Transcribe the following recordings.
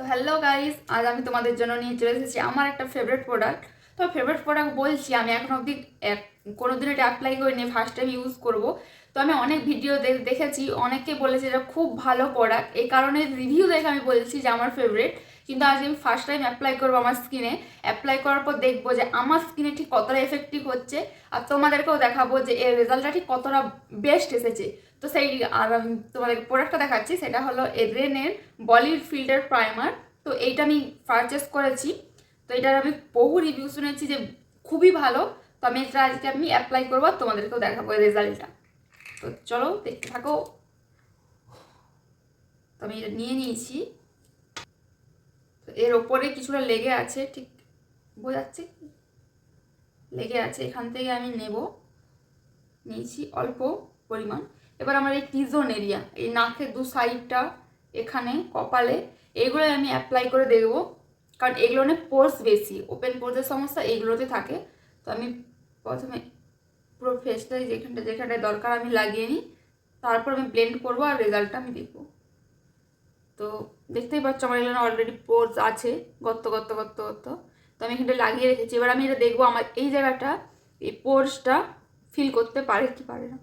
Hello guys, আজ আমি তোমাদের জন্য নিয়ে চলে এসেছি আমার একটা ফেভারিট প্রোডাক্ট। তো ফেভারিট প্রোডাক্ট বলছি, আমি এখন অবধি কোনোদিন এটা অ্যাপ্লাই করিনি, ফার্স্ট টাইম ইউজ করব। তো আমি অনেক ভিডিও দেখেছি, অনেকে বলেছে এটা খুব ভালো প্রোডাক্ট, এই কারণে রিভিউ দেখে আমি বলছি যে আমার ফেভারিট। কিন্তু আজ আমি ফার্স্ট টাইম অ্যাপ্লাই করবো আমার স্কিনে। অ্যাপ্লাই করার পর দেখবো যে আমার স্কিনে ঠিক কতটা এফেক্টিভ হচ্ছে, আর তোমাদেরকেও দেখাবো যে এর রেজাল্টটা ঠিক কতটা বেস্ট এসেছে। তো সেই আর আমি তোমাদের প্রোডাক্টটা দেখাচ্ছি, সেটা হলো রেনের বলিউড ফিল্টার প্রাইমার। তো এইটা আমি পারচেস করেছি। তো এটার আমি বহু রিভিউ শুনেছি যে খুবই ভালো। তো আমি এটা আজকে আমি অ্যাপ্লাই করবো, তোমাদেরকেও দেখাবো রেজাল্টটা। তো চলো দেখতে থাকো। তো আমি এটা নিয়ে নিয়েছি। তো এর ওপরে কিছুটা লেগে আছে, ঠিক বোঝাচ্ছে, লেগে আছে। এখান থেকে আমি নিয়েছি অল্প পরিমাণ। এবার আমার এই টি জোন এরিয়া, এই নাকের দু সাইডটা, এখানে কপালে, এগুলোই আমি অ্যাপ্লাই করে দেখবো। কারণ এগুলো অনেক পোর্স বেশি, ওপেন পোর্সের সমস্যা এইগুলোতে থাকে। তো আমি প্রথমে পুরো ফেসটাই যেখানটায় দরকার আমি লাগিয়ে নিই, তারপর আমি ব্লেন্ড করবো আর রেজাল্টটা আমি দেখবো। তো দেখতেই পাচ্ছ আমার এখানে অলরেডি পোর্স আছে, গর্ত গর্ত গর্ত গর্ত। তো আমি এখানটা লাগিয়ে রেখেছি। এবার আমি এটা দেখবো আমার এই জায়গাটা, এই পোর্সটা ফিল করতে পারে কি পারে না।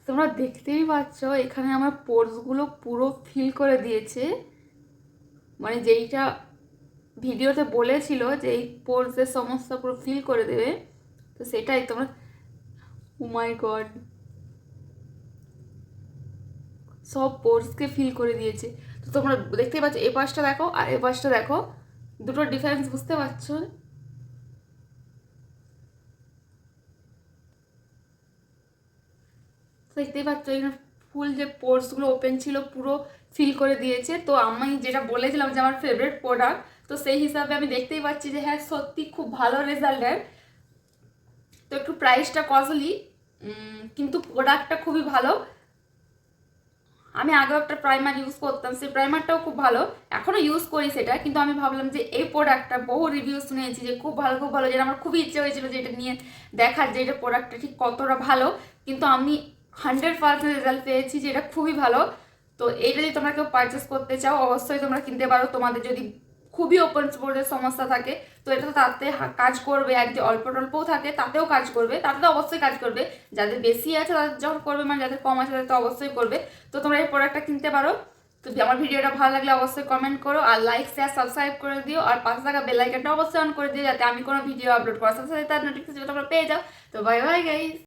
তোমরা দেখতেই পাচ্ছ এখানে আমার পোর্সগুলো পুরো ফিল করে দিয়েছে। মানে যেইটা ভিডিওতে বলেছিল যে এই পোর্সের সমস্যা পুরো ফিল করে দেবে, তো সেটাই তোমরা, ও মাই গড, সব পোর্সকে ফিল করে দিয়েছে। তো তোমরা দেখতেই পাচ্ছ, এ পাশটা দেখো আর এ পাশটা দেখো, দুটো ডিফারেন্স বুঝতে পারছো? দেখতেই পাচ্ছ এখানে ফুল যে পোর্সগুলো ওপেন ছিল পুরো ফিল করে দিয়েছে। তো আমি যেটা বলেছিলাম যে আমার ফেভারিট প্রোডাক্ট, তো সেই হিসাবে আমি দেখতেই পাচ্ছি যে হ্যাঁ সত্যি খুব ভালো রেজাল্টের। তো একটু প্রাইসটা কস্টলি, কিন্তু প্রোডাক্টটা খুবই ভালো। আমি আগেও একটা প্রাইমার ইউজ করতাম, সেই প্রাইমারটাও খুব ভালো, এখনও ইউজ করি সেটা। কিন্তু আমি ভাবলাম যে এই প্রোডাক্টটা বহু রিভিউ শুনেছি যে খুব ভালো খুব ভালো, যেটা আমার খুবই ইচ্ছে হয়েছিল যে এটা নিয়ে দেখার, যে এটা প্রোডাক্টটা ঠিক কতটা ভালো। কিন্তু আমি 100% রেজাল্ট পেয়েছি যে এটা খুবই ভালো। তো এইটা যদি তোমরা কেউ পারচেস করতে চাও, অবশ্যই তোমরা কিনতে পারো। তোমাদের যদি খুবই ওপেন স্পোর্টের সমস্যা থাকে, তো এটা তো তাতে কাজ করবে। আর যদি অল্প টল্পও থাকে তাতেও কাজ করবে, তাতে তো অবশ্যই কাজ করবে। যাদের বেশি আছে তাদের যখন করবে, মানে যাদের কম আছে তাদের তো অবশ্যই করবে। তো তোমরা এই প্রোডাক্টটা কিনতে পারো। তো আমার ভিডিওটা ভালো লাগলে অবশ্যই কমেন্ট করো, আর লাইক শেয়ার সাবস্ক্রাইব করে দিও, আর পাশে থাকা বেল আইকনটা অবশ্যই অন করে দিও, যাতে আমি কোনো ভিডিও আপলোড করার সাথে সাথে তার নোটিফিকেশন তোমরা পেয়ে যাও। তো বাই বাই গাইস।